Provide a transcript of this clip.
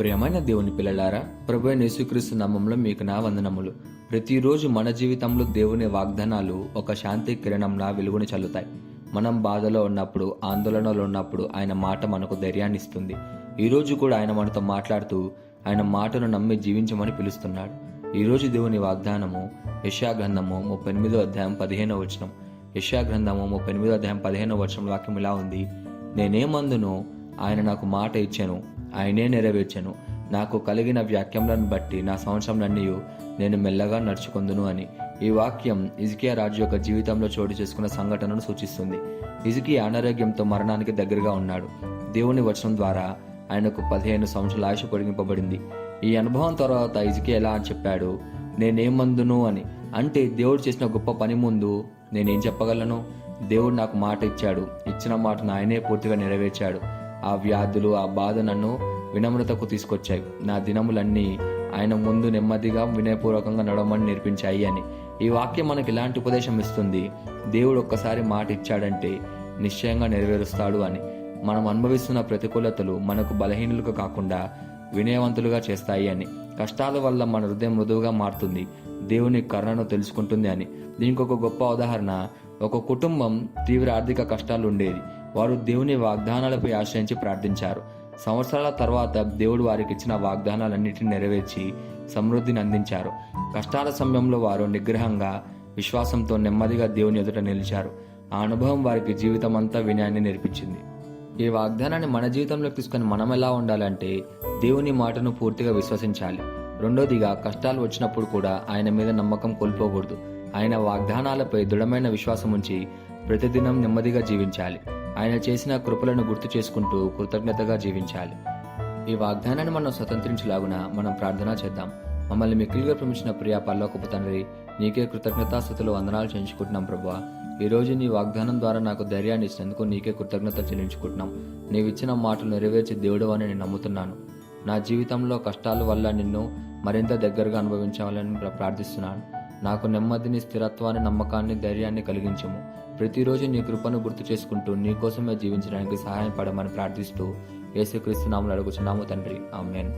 ప్రియమైన దేవుని పిల్లలారా, ప్రభువైన యేసుక్రీస్తు నామములో మీకు నా వందనములు. ప్రతిరోజు మన జీవితంలో దేవుని వాగ్దానాలు ఒక శాంతి కిరణంలా వెలుగుని చల్లుతాయి. మనం బాధలో ఉన్నప్పుడు, ఆందోళనలో ఉన్నప్పుడు ఆయన మాట మనకు ధైర్యాన్ని ఇస్తుంది. ఈరోజు కూడా ఆయన మనతో మాట్లాడుతూ ఆయన మాటను నమ్మి జీవించమని పిలుస్తున్నాడు. ఈరోజు దేవుని వాగ్దానము యెషయా గ్రంథము 38వ అధ్యాయం 15వ వచనం. యెషయా గ్రంథము 38వ అధ్యాయం 15వ వచనం వాక్యం ఇలా ఉంది: నేనేమందును, ఆయన నాకు మాట ఇచ్చెను, ఆయనే నెరవేర్చెను. నాకు కలిగిన వ్యాఖ్యములను బట్టి నా సంవత్సరంలన్నీ నేను మెల్లగా నడుచుకొందును అని. ఈ వాక్యం హిజ్కియా రాజు యొక్క జీవితంలో చోటు చేసుకున్న సంఘటనను సూచిస్తుంది. హిజ్కియా అనారోగ్యంతో మరణానికి దగ్గరగా ఉన్నాడు. దేవుని వచనం ద్వారా ఆయనకు 15 సంవత్సరాల ఆయుష్ పొడిగింపబడింది. ఈ అనుభవం తర్వాత హిజ్కియా ఎలా అని చెప్పాడు, నేనేమందును అని. అంటే దేవుడు చేసిన గొప్ప పని ముందు నేనేం చెప్పగలను? దేవుడు నాకు మాట ఇచ్చాడు, ఇచ్చిన మాటను ఆయనే పూర్తిగా నెరవేర్చాడు. ఆ వ్యాధులు, ఆ బాధ నన్ను వినమ్రతకు తీసుకొచ్చాయి. నా దినములన్నీ ఆయన ముందు నెమ్మదిగా వినయపూర్వకంగా నడవమని నేర్పించాయి అని. ఈ వాక్యం మనకి ఇలాంటి ఉపదేశం ఇస్తుంది: దేవుడు ఒక్కసారి మాట ఇచ్చాడంటే నిశ్చయంగా నెరవేరుస్తాడు అని. మనం అనుభవిస్తున్న ప్రతికూలతలు మనకు బలహీనులుగా కాకుండా వినయవంతులుగా చేస్తాయి అని. కష్టాల వల్ల మన హృదయం మృదువుగా మారుతుంది, దేవుని కరుణను తెలుసుకుంటుంది అని. దీనికి ఒక గొప్ప ఉదాహరణ, ఒక కుటుంబం తీవ్ర ఆర్థిక కష్టాలు ఉండేది. వారు దేవుని వాగ్దానాలపై ఆశ్రయించి ప్రార్థించారు. సంవత్సరాల తర్వాత దేవుడు వారికి ఇచ్చిన వాగ్దానాలన్నింటినీ నెరవేర్చి సమృద్ధిని అందించారు. కష్టాల సమయంలో వారు నిగ్రహంగా, విశ్వాసంతో నెమ్మదిగా దేవుని ఎదుట నిలిచారు. ఆ అనుభవం వారికి జీవితం అంతా వినయాన్ని నేర్పించింది. ఈ వాగ్దానాన్ని మన జీవితంలోకి తీసుకొని మనం ఎలా ఉండాలంటే, దేవుని మాటను పూర్తిగా విశ్వసించాలి. రెండోదిగా, కష్టాలు వచ్చినప్పుడు కూడా ఆయన మీద నమ్మకం కోల్పోకూడదు. ఆయన వాగ్దానాలపై దృఢమైన విశ్వాసం ఉంచి ప్రతిదినం నెమ్మదిగా జీవించాలి. ఆయన చేసిన కృపలను గుర్తు చేసుకుంటూ కృతజ్ఞతగా జీవించాలి. ఈ వాగ్దానాన్ని మనం స్వతంత్రించలాగున మనం ప్రార్థన చేద్దాం. మమ్మల్ని మిక్కిలిగా ప్రేమించిన ప్రియ పరలోకపు తండ్రి, నీకే కృతజ్ఞతాస్తుతులు వందనాలు చెల్లించుకుంటున్నాం ప్రభువా. ఈరోజు నీ వాగ్దానం ద్వారా నాకు ధైర్యాన్ని ఇచ్చినందుకు నీకే కృతజ్ఞతలు చెల్లించుకుంటున్నాం. నీవిచ్చిన మాటలు నెరవేర్చి దేవుడు అని నేను నమ్ముతున్నాను. నా జీవితంలో కష్టాల వల్ల నిన్ను మరింత దగ్గరగా అనుభవించాలని ప్రార్థిస్తున్నాను. నాకు నెమ్మదిని, స్థిరత్వాన్ని, నమ్మకాన్ని, ధైర్యాన్ని కలిగించము. ప్రతిరోజు నీ కృపను గుర్తు చేసుకుంటూ నీ కోసమే జీవించడానికి సహాయపడమని ప్రార్థిస్తూ యేసుక్రీస్తు నామములో అడుగుచున్నాము తండ్రి, ఆమేన్.